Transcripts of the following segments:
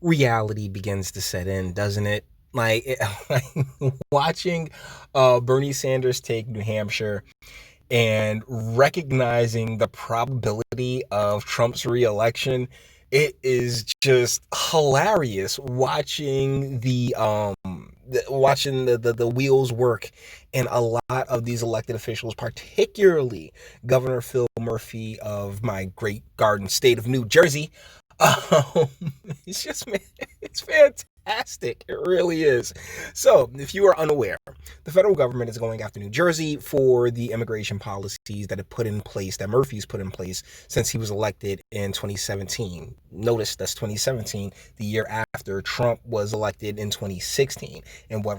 reality begins to set in, doesn't it? Like watching Bernie Sanders take New Hampshire and recognizing the probability of Trump's reelection, it is just hilarious watching the wheels work and a lot of these elected officials, particularly Governor Phil Murphy of my great garden state of New Jersey. Um, it's just, man, it's fantastic. It really is. So, if you are unaware, the federal government is going after New Jersey for the immigration policies that Murphy's put in place since he was elected in 2017. Notice that's 2017, the year after Trump was elected in 2016. And what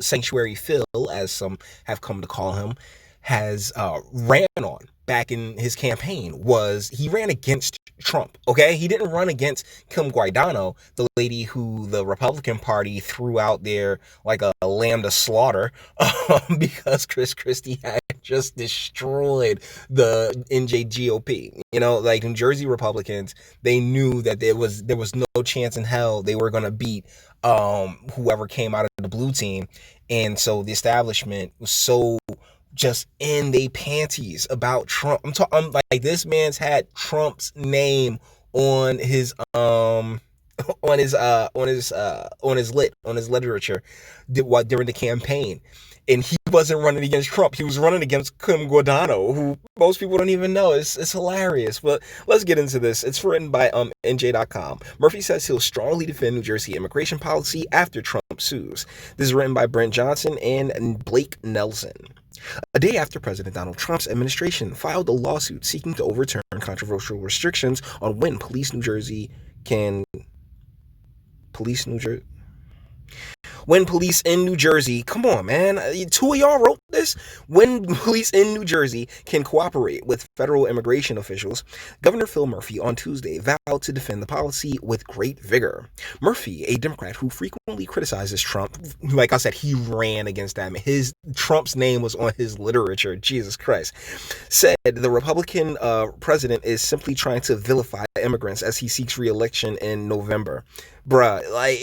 Sanctuary Phil, as some have come to call him, has ran on back in his campaign was he ran against Trump. Okay, he didn't run against Kim Guaidano, the lady who the Republican Party threw out there like a lamb to slaughter, because Chris Christie had just destroyed the NJGOP. You know, like New Jersey Republicans, they knew that there was no chance in hell they were gonna beat whoever came out of the blue team, and so the establishment was so just in they panties about Trump. I'm like, this man's had Trump's name on his on his literature during the campaign. And he wasn't running against Trump. He was running against Kim Guadagno, who most people don't even know. It's hilarious. But let's get into this. It's written by NJ.com. Murphy says he'll strongly defend New Jersey immigration policy after Trump sues. This is written by Brent Johnson and Blake Nelson. A day after President Donald Trump's administration filed a lawsuit seeking to overturn controversial restrictions on when police in New Jersey when police in New Jersey, come on, man, two of y'all wrote this? When police in New Jersey can cooperate with federal immigration officials, Governor Phil Murphy on Tuesday vowed to defend the policy with great vigor. Murphy, a Democrat who frequently criticizes Trump, like I said, he ran against them. Trump's name was on his literature, Jesus Christ, said the Republican president is simply trying to vilify immigrants as he seeks re-election in November. Bruh, like,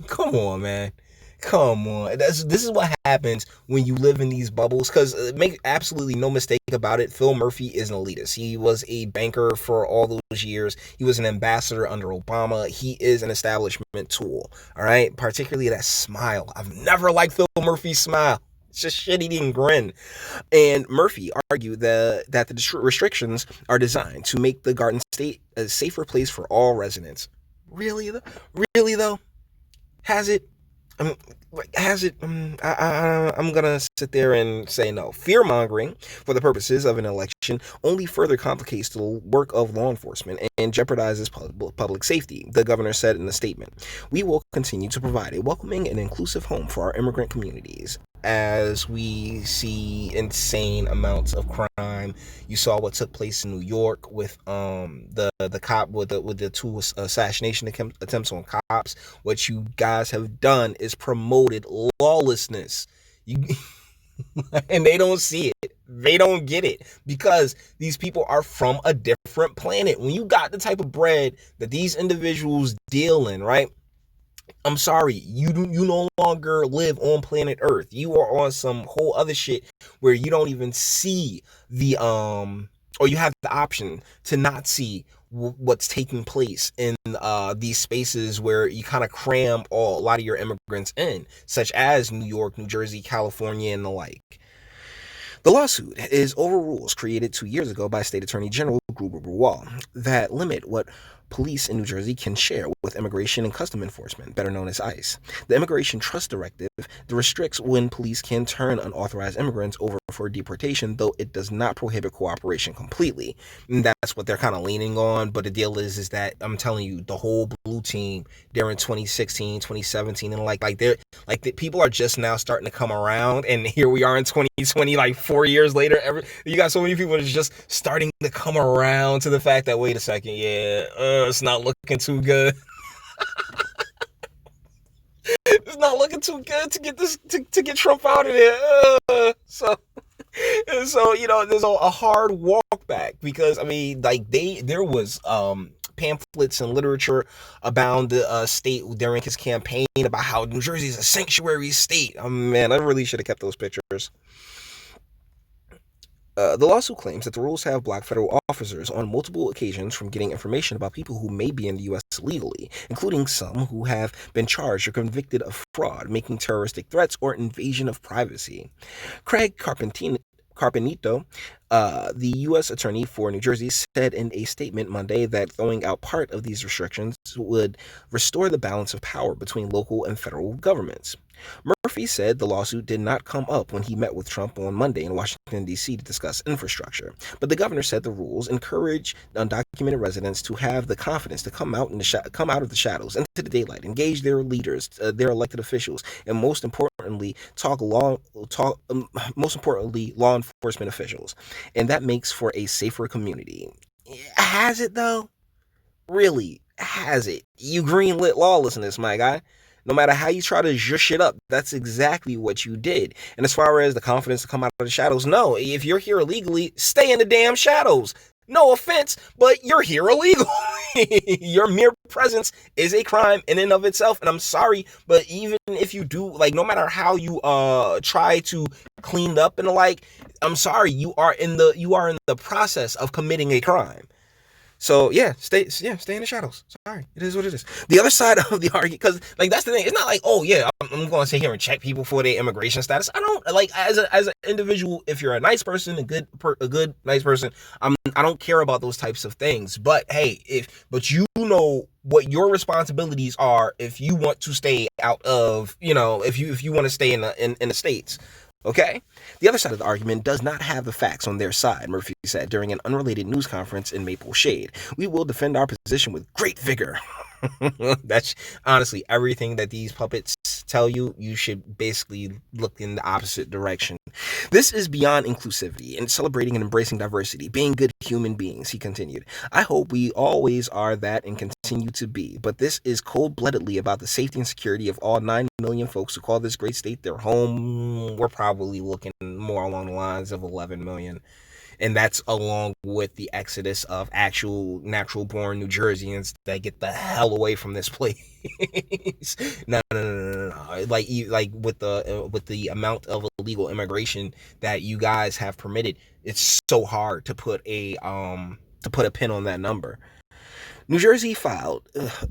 come on, man. Come on. This is what happens when you live in these bubbles, because make absolutely no mistake about it, Phil Murphy is an elitist. He was a banker for all those years. He was an ambassador under Obama. He is an establishment tool, all right? Particularly that smile. I've never liked Phil Murphy's smile. It's just shit-eating grin. And Murphy argued that the restrictions are designed to make the Garden State a safer place for all residents. Really, though? Really, though? Has it? Has it? I'm gonna sit there and say no. Fear mongering for the purposes of an election only further complicates the work of law enforcement and jeopardizes public safety, the governor said in a statement. We will continue to provide a welcoming and inclusive home for our immigrant communities. As we see insane amounts of crime, you saw what took place in New York with the cop with the two assassination attempts on cops. What you guys have done is promoted lawlessness. You and they don't see it. They don't get it because these people are from a different planet. When you got the type of bread that these individuals deal in, right? I'm sorry, you no longer live on planet Earth. You are on some whole other shit where you don't even see or you have the option to not see what's taking place in these spaces where you kind of cram a lot of your immigrants in, such as New York, New Jersey, California, and the like. The lawsuit is over rules created 2 years ago by State Attorney General Gruber Wall that limit what police in New Jersey can share with Immigration and Customs Enforcement, better known as ICE. The Immigration Trust Directive restricts when police can turn unauthorized immigrants over for deportation, though it does not prohibit cooperation completely. And that's what they're kind of leaning on. But the deal is that I'm telling you, the whole blue team during 2016, 2017, and the people are just now starting to come around. And here we are in 2020, like 4 years later. You got so many people that's just starting to come around to the fact that, wait a second, it's not looking too good. It's not looking too good to get Trump out of there. So So, there's a hard walk back because, I mean, like, there was pamphlets and literature about the state during his campaign about how New Jersey is a sanctuary state. Oh, man, I really should have kept those pictures. The lawsuit claims that the rules have blocked federal officers on multiple occasions from getting information about people who may be in the U.S. illegally, including some who have been charged or convicted of fraud, making terroristic threats, or invasion of privacy. Craig Carpenito, the U.S. Attorney for New Jersey, said in a statement Monday that throwing out part of these restrictions would restore the balance of power between local and federal governments. Murphy said the lawsuit did not come up when he met with Trump on Monday in Washington, D.C. to discuss infrastructure, but the governor said the rules encourage undocumented residents to have the confidence to come out of the shadows into the daylight, engage their leaders, their elected officials, and most importantly, law enforcement officials, and that makes for a safer community. Has it though? Really? Has it? You greenlit lawlessness, my guy. No matter how you try to zhush it up, that's exactly what you did. And as far as the confidence to come out of the shadows, no. If you're here illegally, stay in the damn shadows. No offense, but you're here illegally. Your mere presence is a crime in and of itself. And I'm sorry, but even if you do, like, no matter how you try to clean it up and the like, I'm sorry, you are in the process of committing a crime. So stay in the shadows. Sorry, it is what it is. The other side of the argument, because like that's the thing. It's not like, oh yeah, I'm going to sit here and check people for their immigration status. I don't like as an individual. If you're a nice person, a good nice person, I don't care about those types of things. But hey, but you know what your responsibilities are if you want to stay out of, if you want to stay in the states. Okay? The other side of the argument does not have the facts on their side, Murphy said during an unrelated news conference in Maple Shade. We will defend our position with great vigor. That's honestly everything that these puppets tell you. You should basically look in the opposite direction. This is beyond inclusivity and celebrating and embracing diversity, being good human beings, he continued. I hope we always are that and continue to be, but this is cold-bloodedly about the safety and security of all 9 million folks who call this great state their home. We're probably looking more along the lines of 11 million. And that's along with the exodus of actual natural-born New Jerseyans that get the hell away from this place. No. Like with the amount of illegal immigration that you guys have permitted, it's so hard to put a pin on that number. New Jersey filed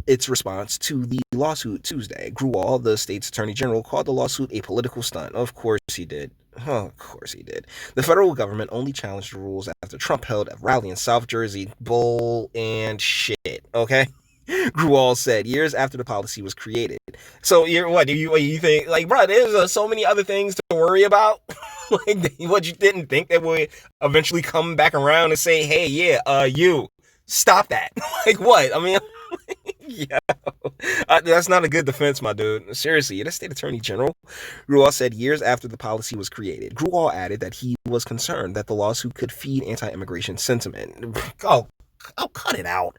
its response to the lawsuit Tuesday. Grewal, the state's attorney general, called the lawsuit a political stunt. Of course he did. Of course he did. The federal government only challenged the rules after Trump held a rally in South Jersey. Bull and shit, okay? Grewal said years after the policy was created. So what do you think? Like, bro, there's so many other things to worry about. Like, what, you didn't think that would eventually come back around and say, hey, yeah, you stop that. Like, what? I mean, yeah, that's not a good defense, my dude. Seriously, the state attorney general, Grewal, said years after the policy was created. Grewal added that he was concerned that the lawsuit could feed anti-immigration sentiment. Oh, cut it out.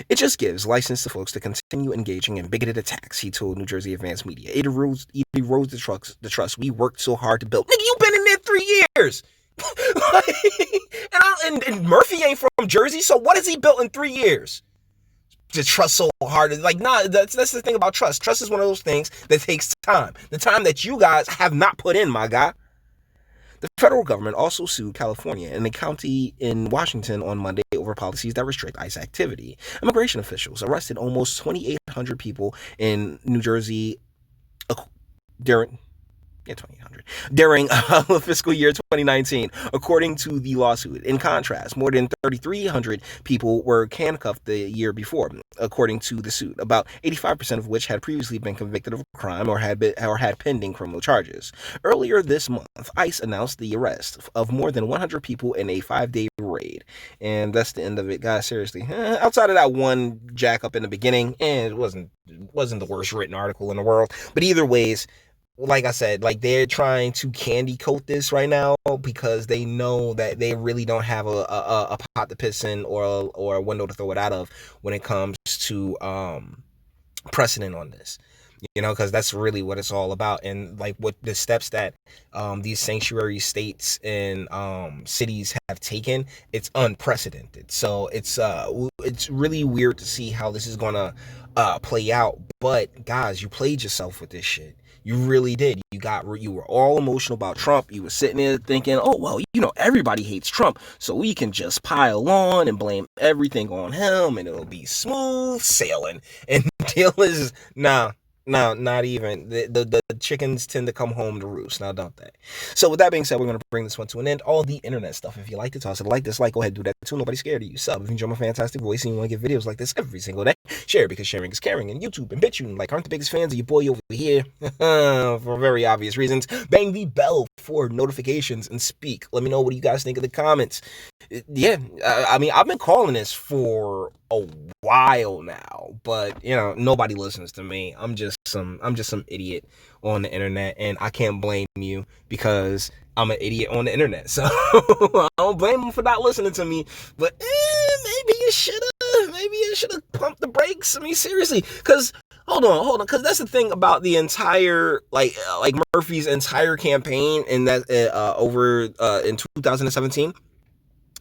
It just gives license to folks to continue engaging in bigoted attacks, he told New Jersey Advanced Media. It erodes the trust we worked so hard to build. Nigga, you've been in there 3 years. and Murphy ain't from Jersey, so what has he built in 3 years? To trust so hard. Like, nah, that's the thing about trust. Trust is one of those things that takes time. The time that you guys have not put in, my guy. The federal government also sued California and a county in Washington on Monday over policies that restrict ICE activity. Immigration officials arrested almost 2,800 people in New Jersey during 2,800 during fiscal year 2019, according to the lawsuit. In contrast, more than 3,300 people were handcuffed the year before, according to the suit, about 85% of which had previously been convicted of a crime or had pending criminal charges. Earlier this month, ICE announced the arrest of more than 100 people in a 5-day raid, and that's the end of it, guys. Seriously, outside of that one jack up in the beginning, and it wasn't the worst written article in the world, but either ways. Like I said, like, they're trying to candy coat this right now because they know that they really don't have a pot to piss in or a window to throw it out of when it comes to precedent on this. Because that's really what it's all about. And like what the steps that these sanctuary states and cities have taken, it's unprecedented. So it's really weird to see how this is gonna play out. But guys, you played yourself with this shit. You really did. You were all emotional about Trump. You were sitting there thinking, oh well, everybody hates Trump, so we can just pile on and blame everything on him, and it'll be smooth sailing. And the deal is, nah. No, not even. The chickens tend to come home to roost, now don't they? So with that being said, we're going to bring this one to an end. All the internet stuff, if you like to toss it, like, dislike, go ahead and do that too. Nobody's scared of you. Sub if you enjoy my fantastic voice and you want to get videos like this every single day. Share because sharing is caring. And YouTube and BitChute like aren't the biggest fans of your boy over here for very obvious reasons. Bang the bell for notifications and speak. Let me know what you guys think in the comments. Yeah, I mean, I've been calling this for a while now, but nobody listens to me. I'm just some idiot on the internet, and I can't blame you because I'm an idiot on the internet. So I don't blame them for not listening to me. But maybe you should have pumped the brakes. I mean, seriously, because hold on, because that's the thing about the entire like Murphy's entire campaign in that over in 2017.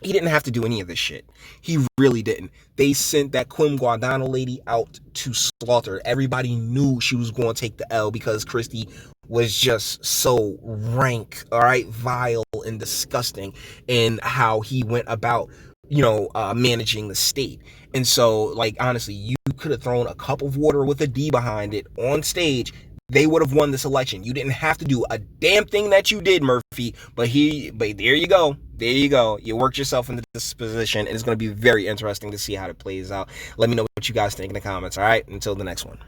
He didn't have to do any of this shit. He really didn't. They sent that Quim Guadano lady out to slaughter. Everybody knew she was going to take the L because Christie was just so rank, all right, vile and disgusting in how he went about, managing the state. And so, like, honestly, you could have thrown a cup of water with a D behind it on stage. They would have won this election. You didn't have to do a damn thing that you did, Murphy. But there you go. There you go. You worked yourself into this position, and it's going to be very interesting to see how it plays out. Let me know what you guys think in the comments, all right? Until the next one.